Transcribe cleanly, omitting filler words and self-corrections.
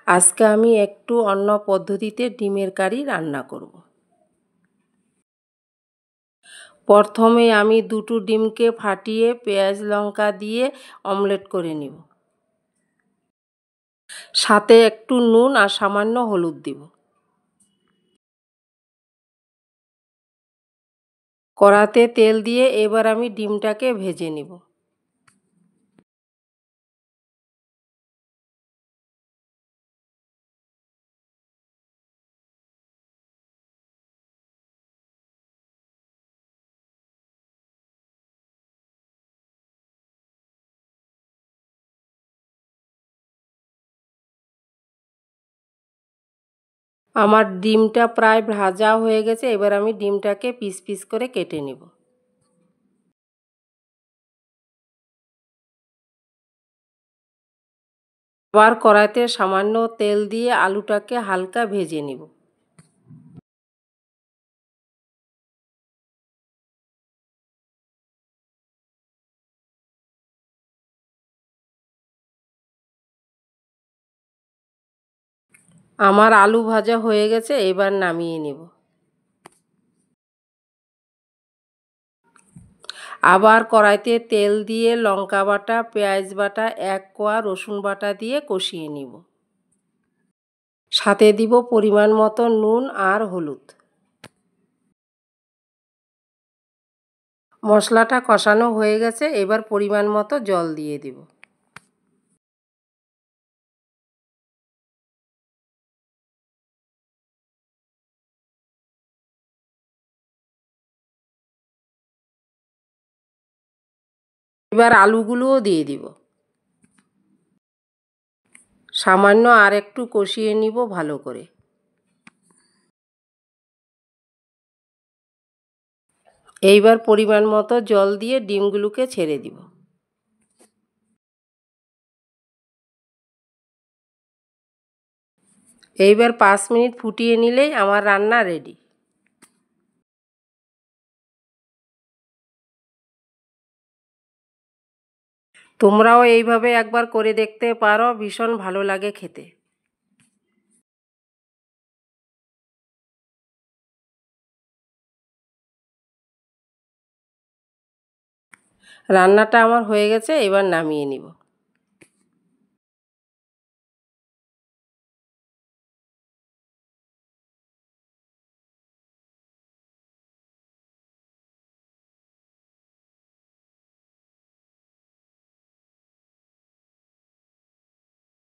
আজকে আমি একটু অন্য পদ্ধতিতে ডিমের কারি রান্না করব। প্রথমে আমি দুটো ডিমকে ফাটিয়ে পেঁয়াজ লঙ্কা দিয়ে অমলেট করে নিব। সাথে একটু নুন আর সামান্য হলুদ দিব। কড়াতে তেল দিয়ে এবার আমি ডিমটাকে ভেজে নিব। আমার ডিমটা প্রায় ভাজা হয়ে গেছে, এবার আমি ডিমটাকে পিস পিস করে কেটে নেব। আবার কড়াইতে সামান্য তেল দিয়ে আলুটাকে হালকা ভেজে নেব। আমার আলু ভাজা হয়ে গেছে, এবার নামিয়ে নেব। আবার কড়াইতে তেল দিয়ে লঙ্কা বাটা, পেঁয়াজ বাটা, 1 কোয়া রসুন বাটা দিয়ে কষিয়ে নিব। সাথে দিব পরিমাণ মতো নুন আর হলুদ। মশলাটা কষানো হয়ে গেছে, এবার পরিমাণ মতো জল দিয়ে দিব। এবার আলুগুলোও দিয়ে দিব। সামান্য আর একটু কষিয়ে নিব ভালো করে। এইবার পরিমাণ মতো জল দিয়ে ডিমগুলোকে ছেড়ে দিব। এইবার 5 মিনিট ফুটিয়ে নিলেই আমার রান্না রেডি। তোমরাও এইভাবে একবার করে দেখতে পারো, ভীষণ ভালো লাগে খেতে। রান্নাটা আমার হয়ে গেছে, এবার নামিয়ে নিব।